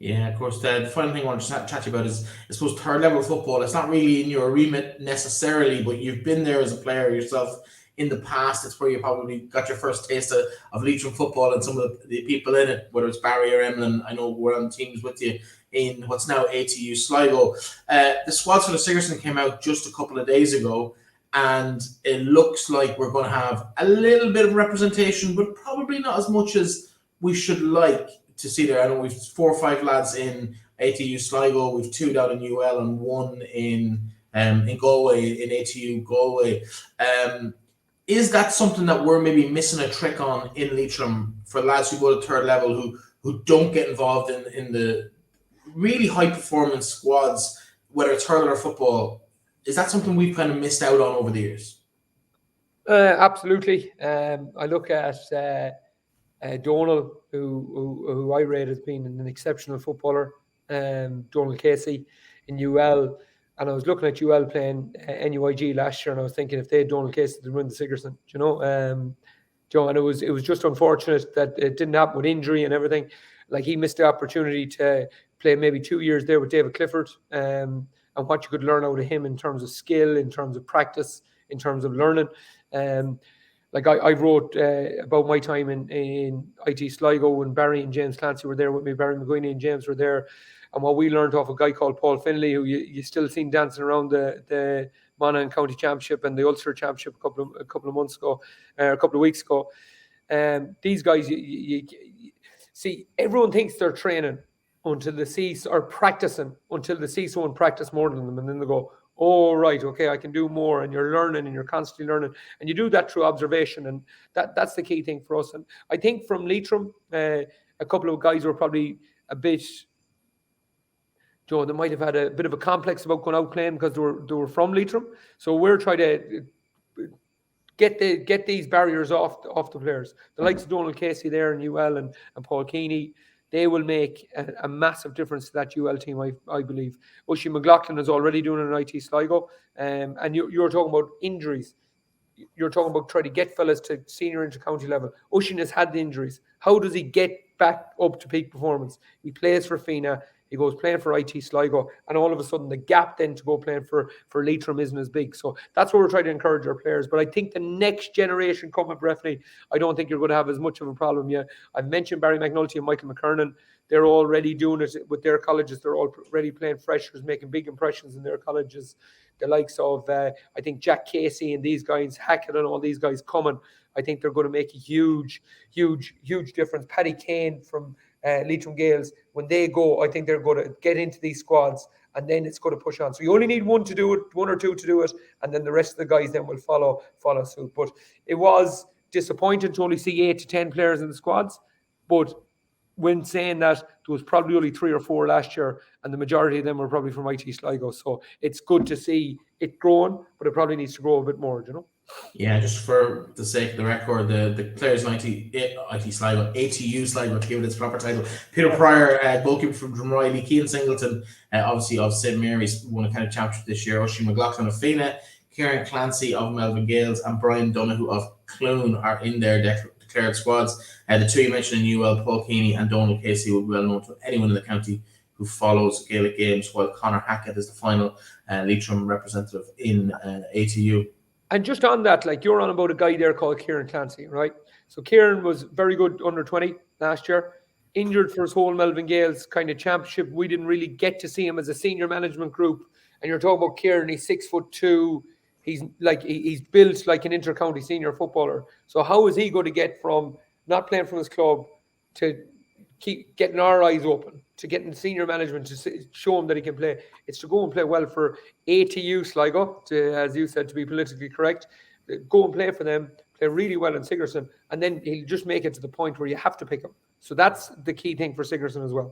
Yeah, of course. The final thing I want to chat to you about is, I suppose, third level football. It's not really in your remit necessarily, but you've been there as a player yourself in the past. It's where you probably got your first taste of Leitrim football and some of the people in it, whether it's Barry or Emlyn. I know we're on teams with you in what's now ATU Sligo. The squads for the Sigerson came out just a couple of days ago, and it looks like we're going to have a little bit of representation, but probably not as much as we should like to see there. I know we've 4 or 5 lads in ATU Sligo, we've 2 down in UL and 1 in Galway, in ATU Galway. Is that something that we're maybe missing a trick on in Leitrim for lads who go to third level who don't get involved in the really high performance squads, whether it's hurling or football? Is that something we've kind of missed out on over the years? Absolutely. I look at Donal, who I rate as being an exceptional footballer, Donal Casey in UL. And I was looking at UL playing NUIG last year, and I was thinking if they had Donal Casey, they'd win the Sigerson, and it was just unfortunate that it didn't happen with injury and everything. Like, he missed the opportunity to play maybe 2 years there with David Clifford, and what you could learn out of him in terms of skill, in terms of practice, in terms of learning. Like I wrote about my time in IT Sligo when Barry and James Clancy were there with me. Barry McGuiney and James were there. And what we learned off a guy called Paul Finlay, who you still seen dancing around the Monaghan County Championship and the Ulster Championship a couple of months ago, a couple of weeks ago. These guys, you see, everyone thinks they're training until they see, or practicing until they see someone practice more than them, and then they go, oh, right, okay, I can do more. And you're learning, and you're constantly learning, and you do that through observation, and that's the key thing for us. And I think from Leitrim, a couple of guys were probably a bit, they might have had a bit of a complex about going out playing because they were from Leitrim. So we're trying to get these barriers off the players. The likes of Donal Casey there in UL and Paul Keeney, they will make a massive difference to that UL team, I believe. Oisin McLaughlin is already doing it in IT Sligo. And you're talking about injuries. You're talking about trying to get fellas to senior inter-county level. Oisin has had the injuries. How does he get back up to peak performance? He plays for Fianna. He goes playing for IT Sligo, and all of a sudden the gap then to go playing for Leitrim isn't as big. So that's what we're trying to encourage our players. But I think the next generation coming, Breifne, I don't think you're going to have as much of a problem yet. I've mentioned Barry McNulty and Michael McKernan. They're already doing it with their colleges. They're already playing freshers, making big impressions in their colleges. The likes of, I think, Jack Casey and these guys, Hackett and all these guys coming, I think they're going to make a huge, huge, huge difference. Paddy Kane from Leitrim Gales, when they go, I think they're going to get into these squads, and then it's going to push on. So you only need one to do it, 1 or 2 to do it, and then the rest of the guys then will follow suit. But it was disappointing to only see 8 to 10 players in the squads. But when saying that, there was probably only 3 or 4 last year, and the majority of them were probably from IT Sligo. So it's good to see it growing, but it probably needs to grow a bit more, Yeah, just for the sake of the record, the players in IT Sligo, ATU Sligo, to give it its proper title. Peter Pryor, goalkeeper from Drumroy, Lee Keane Singleton, obviously of St Mary's, won a kind of championship this year. Oisin McLaughlin of Fianna, Kieran Clancy of Melvin Gales, and Brian Donoghue of Clune are in their declared squads. The 2 you mentioned in UL, Paul Keeney and Donal Casey, will be well known to anyone in the county who follows Gaelic games, while Conor Hackett is the final Leitrim representative in ATU. And just on that, like, you're on about a guy there called Kieran Clancy, right? So Kieran was very good under 20 last year, injured for his whole Melvin Gales kind of championship. We didn't really get to see him as a senior management group. And you're talking about Kieran, he's 6'2". He's built like an inter-county senior footballer. So how is he going to get from not playing from his club to keep getting our eyes open, to getting senior management to show him that he can play? It's to go and play well for ATU Sligo, as you said, to be politically correct. Go and play for them, play really well in Sigerson, and then he'll just make it to the point where you have to pick him. So that's the key thing for Sigerson as well.